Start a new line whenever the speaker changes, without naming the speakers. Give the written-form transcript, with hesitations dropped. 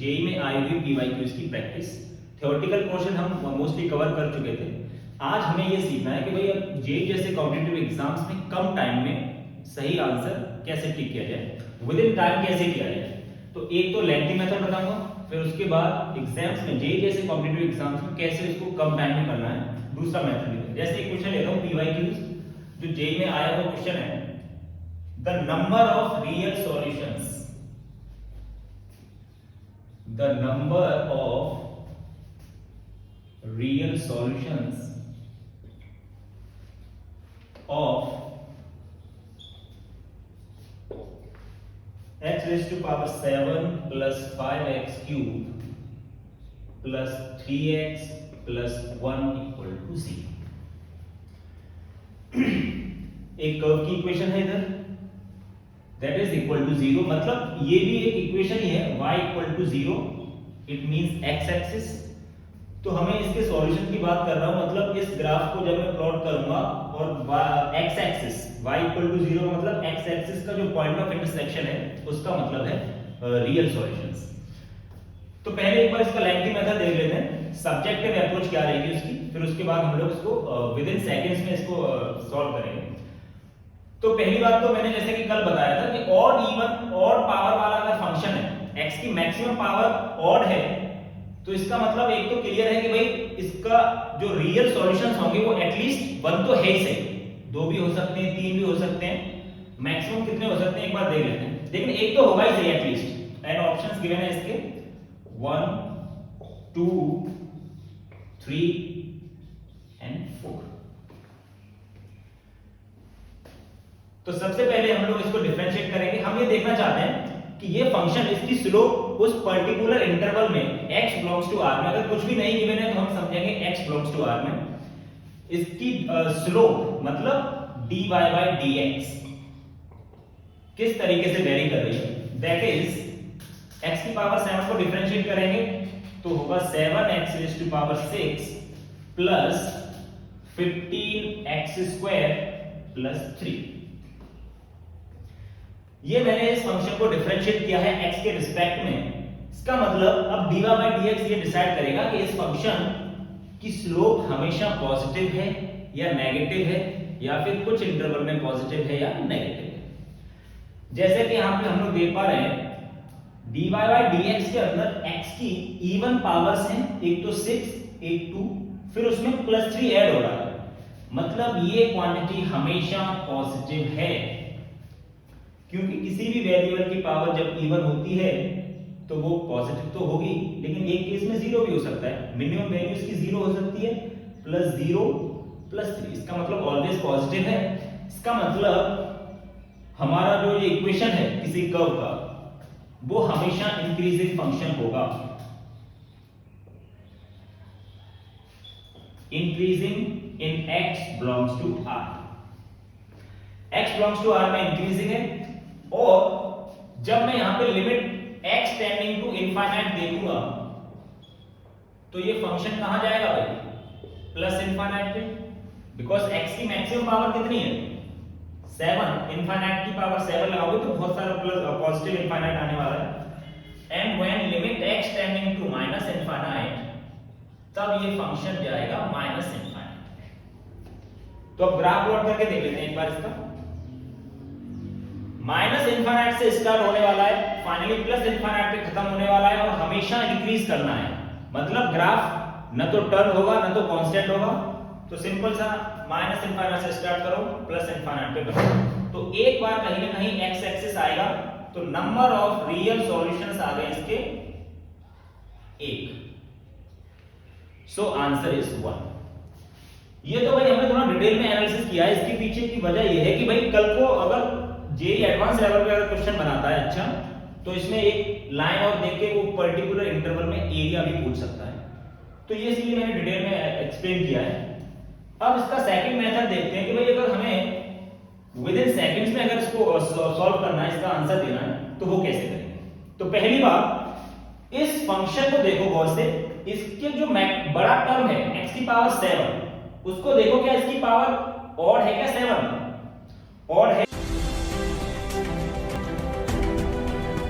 JEE में आई हुई PYQs की प्रैक्टिस। थ्योरेटिकल पोर्शन हम मोस्टली कवर कर चुके थे। आज हमें ये सीखना है कि भाई अब जेई जैसे कॉम्पिटिटिव एग्जाम्स में कम टाइम में सही आंसर कैसे टिक किया जाए, विद इन टाइम कैसे किया जाए। तो एक तो लेंथी मेथड बताऊंगा, फिर उसके बाद एग्जाम्स में जेई जैसे कॉम्पिटिटिव एग्जाम्स में कैसे इसको कम टाइम में करना है, दूसरा मेथड भी। जैसे एक क्वेश्चन लेता हूं पीवाईक्यूज जो जेई में आया हुआ क्वेश्चन है, the number of real solutions, the number of real solutions of x raised to power 7 plus 5x cube plus 3x plus 1 equal to 0। एक कर्व की इक्वेशन है इधर, that is equal to 0, मतलब ये भी एक इक्वेशन ही है, y equal to 0, it means x axis। तो हमें इसके सॉल्यूशन की बात कर रहा हूं, मतलब इस ग्राफ को जब मैं प्लॉट करूंगा और x axis y equal to 0 का मतलब x एक्सिस का जो पॉइंट ऑफ इंटरसेक्शन है उसका मतलब है रियल सॉल्यूशंस। तो पहले एक बार इसका लेंथी मेथड देख लेते हैं, सब्जेक्टिव अप्रोच क्या रहेगी उसकी, फिर उसके बाद हम लोग इसको विद इन सेकंड्स में इसको सॉल्व करेंगे। तो पहली बात तो मैंने जैसे कि कल बताया था कि ऑड इवन ऑड पावर वाला अगर फंक्शन है, x की मैक्सिमम पावर ऑड है, तो इसका मतलब एक तो क्लियर है कि भाई इसका जो रियल सॉल्यूशंस होंगे वो एटलीस्ट 1 तो है ही सही, 2 भी हो सकते हैं, 3 भी हो सकते हैं, मैक्सिमम कितने हो सकते हैं एक बार देख लेते हैं, लेकिन एक तो होगा ही सही एटलीस्ट। एंड ऑप्शंस गिवन है इसके 1 2 3 एंड 4। तो सबसे पहले हम लोग इसको डिफरेंशिएट करेंगे। हम ये देखना चाहते हैं कि ये फंक्शन, इसकी स्लोप उस पर्टिकुलर इंटरवल में x बिलोंग्स टू r में, अगर कुछ भी नहीं गिवन है तो हम समझेंगे x बिलोंग्स टू r में, इसकी स्लोप मतलब dy by dx किस तरीके से वेरी कर रही है। दैट इज x की पावर 7 को डिफरेंशिएट करेंगे तो होगा 7x raised to power 6 plus 15x square plus 3। ये मैंने इस फंक्शन को डिफरेंशिएट किया है x के रिस्पेक्ट में। इसका मतलब अब dy by dx ये डिसाइड करेगा कि इस फंक्शन की स्लोप हमेशा पॉजिटिव है या नेगेटिव है, या फिर कुछ इंटरवल में पॉजिटिव है या नेगेटिव है। जैसे कि यहां पे हम लोग देख पा रहे हैं dy by dx के अंदर x की इवन पावर्स हैं, एक तो 6 एक 2, फिर उसमें प्लस 3 ऐड हो रहा है, मतलब ये क्वांटिटी हमेशा पॉजिटिव है, क्योंकि किसी भी वेरिएबल की पावर जब इवन होती है तो वो पॉजिटिव तो होगी, लेकिन एक केस में जीरो भी हो सकता है, मिनिमम वैल्यू इसकी जीरो हो सकती है, प्लस 0 प्लस 3, इसका मतलब ऑलवेज पॉजिटिव है। इसका मतलब हमारा जो ये इक्वेशन है किसी कर्व का वो हमेशा इंक्रीजिंग फंक्शन होगा, increasing in x belongs to r, x belongs to r में इंक्रीजिंग है। और जब मैं यहां पे limit x tending to infinite देखूंगा तो ये फंक्शन कहां जाएगा भाई, प्लस इनफाइनाइट पे, बिकॉज़ x की मैक्सिमम पावर कितनी है 7, इनफाइनाइट की पावर 7 लगाओगे तो बहुत सारा प्लस पॉजिटिव इनफाइनाइट आने वाला है। And when limit x tending to minus infinite, तब ये फंक्शन जाएगा माइनस इनफाइनाइट। तो अब ग्राफ प्लॉट करके देख लेते हैं एक बार इसका। माइनस इनफाइनाइट से स्टार्ट होने वाला है, फाइनली प्लस इनफाइनाइट पे खत्म होने वाला है, और हमेशा इंक्रीज करना है, मतलब ग्राफ न तो टर्न होगा न तो कांस्टेंट होगा। तो सिंपल सा माइनस इनफाइनाइट से स्टार्ट करो, प्लस इनफाइनाइट पे करो, तो एक बार कहीं ना कहीं x एक्सिस आएगा, तो नंबर ऑफ रियल सॉल्यूशंस आ गए इसके 1। So answer is 1। ये तो भाई हमने थोड़ा डिटेल में एनालिसिस किया है, इसके पीछे की वजह ये है कि भाई कल को अगर जेईई एडवांस लेवल पे अगर क्वेश्चन बनाता है अच्छा, तो इसमें एक लाइन और देख के वो पर्टिकुलर इंटरवल में एरिया भी पूछ सकता है, तो ये इसलिए मैंने डिटेल में एक्सप्लेन किया है। अब इसका सेकंड मेथड देखते हैं कि भाई अगर हमें विद इन सेकंड्स में अगर इसको सॉल्व करना है, इसका आंसर देना है, तो वो कैसे करेंगे। तो पहली बात, इस फंक्शन को देखो गौर से, इसके जो बड़ा टर्म है x की पावर 7, उसको देखो क्या इसकी पावर ऑड है क्या 7, ऑड है।